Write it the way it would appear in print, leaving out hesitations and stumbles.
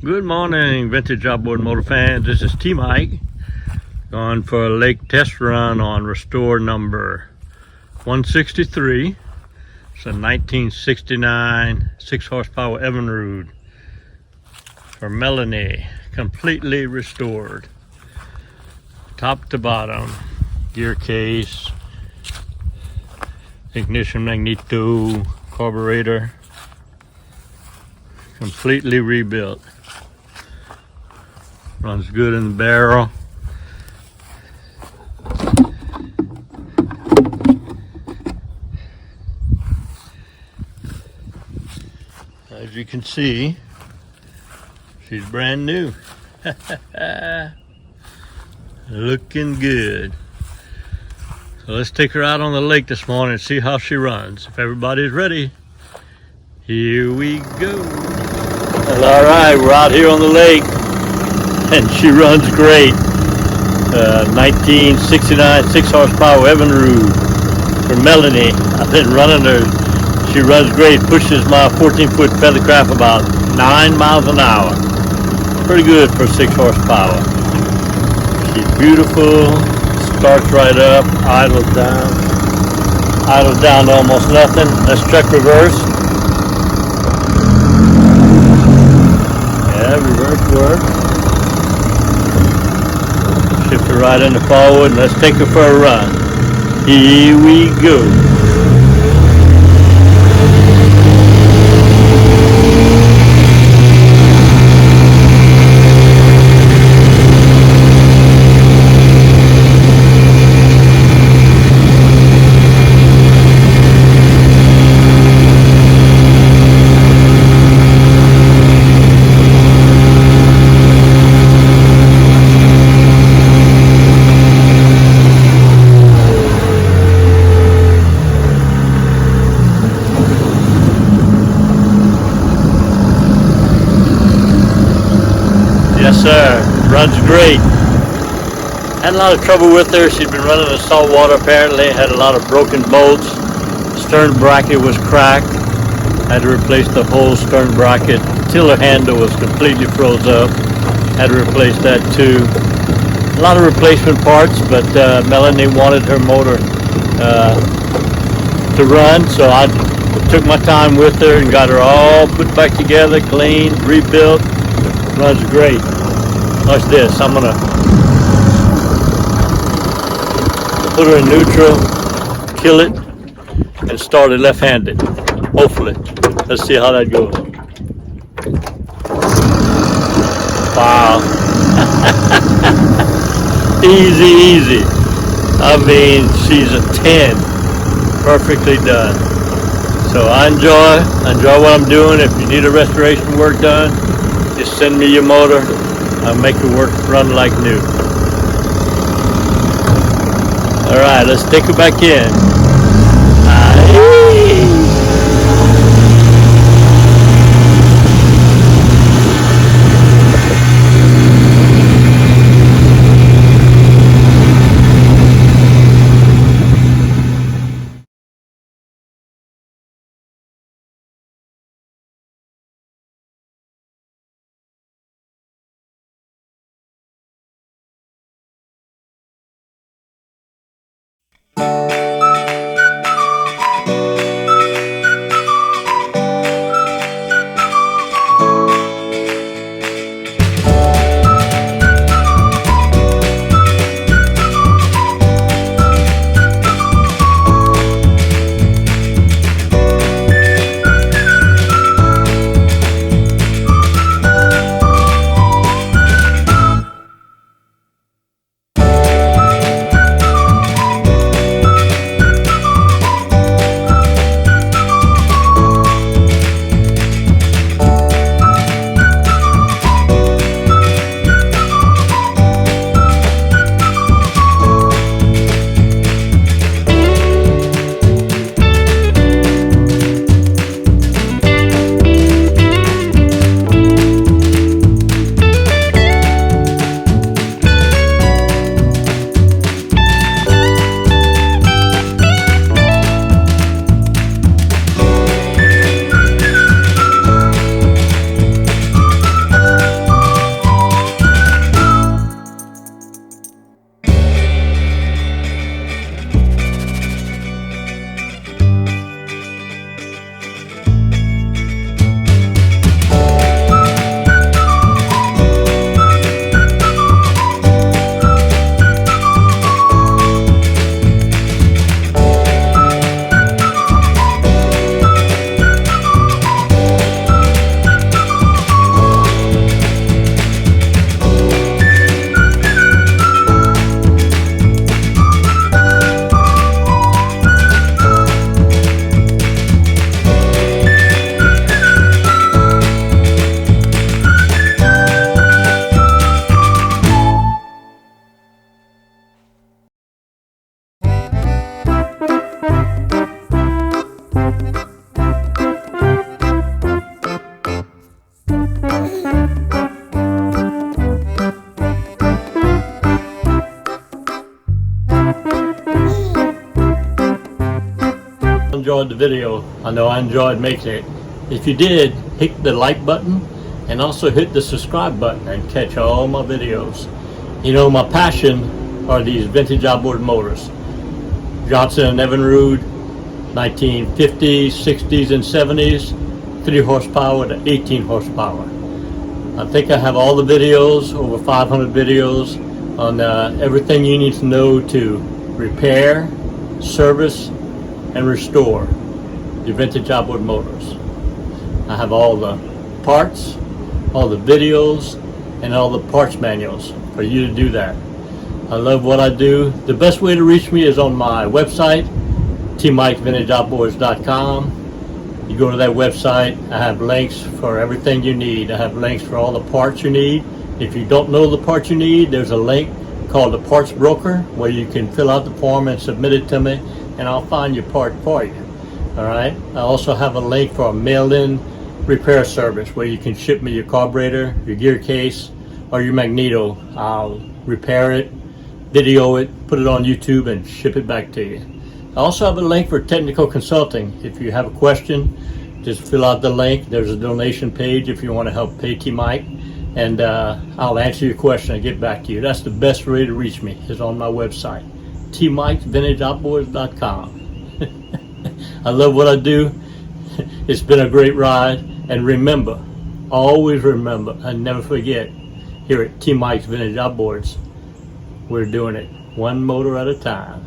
Good morning, vintage outboard motor fans. This is T Mike going for a lake test run on restore number 163. It's a 1969 6 horsepower Evinrude for Melanie, completely restored, top to bottom, gear case, ignition magneto, carburetor, completely rebuilt. Runs good in the barrel. As you can see, she's brand new. Looking good. So let's take her out on the lake this morning and see how she runs. If everybody's ready, here we go. Well, all right, we're out here on the lake and she runs great. 1969 6 horsepower Evinrude for Melanie. I've been running her. She runs great, pushes my 14-foot feathercraft about 9 miles an hour. Pretty good for 6 horsepower. She's beautiful, starts right up, idles down to almost nothing. Let's check reverse. Yeah, reverse works. Shift her right into forward and let's take her for a run. Here we go. Yes, sir. Runs great. Had a lot of trouble with her. She'd been running in salt water apparently. Had a lot of broken bolts. Stern bracket was cracked. Had to replace the whole stern bracket. Tiller handle was completely froze up. Had to replace that too. A lot of replacement parts, but Melanie wanted her motor to run, so I took my time with her and got her all put back together, cleaned, rebuilt. Runs great. Watch this. I'm gonna put her in neutral, kill it, and start it left-handed. Hopefully. Let's see how that goes. Wow. Easy. I mean, she's a 10. Perfectly done. So I enjoy what I'm doing. If you need a restoration work done, just send me your motor. I'll make it run like new. All right, let's take her back in. enjoyed the video. I know I enjoyed making it. If you did, hit the like button and also hit the subscribe button and catch all my videos. You know, my passion are these vintage outboard motors. Johnson and Evinrude, 1950s, 60s, and 70s, 3 horsepower to 18 horsepower. I think I have all the videos, over 500 videos, on everything you need to know to repair, service, and restore your vintage outboard motors. I have all the parts, all the videos, and all the parts manuals for you to do that. I love what I do. The best way to reach me is on my website, tmikevintageoutboards.com. You go to that website, I have links for everything you need. I have links for all the parts you need. If you don't know the parts you need, there's a link called the Parts Broker where you can fill out the form and submit it to me, and I'll find your part for you. All right. I also have a link for a mail-in repair service where you can ship me your carburetor, your gear case, or your magneto. I'll repair it, video it, put it on YouTube, and ship it back to you. I also have a link for technical consulting. If you have a question, just fill out the link. There's a donation page if you want to help pay T Mike, and I'll answer your question and get back to you. That's the best way to reach me, is on my website, tmikevintageoutboards.com. I love what I do. It's been a great ride. And remember, always remember, and never forget, here at T Mike's Vintage Outboards, we're doing it one motor at a time.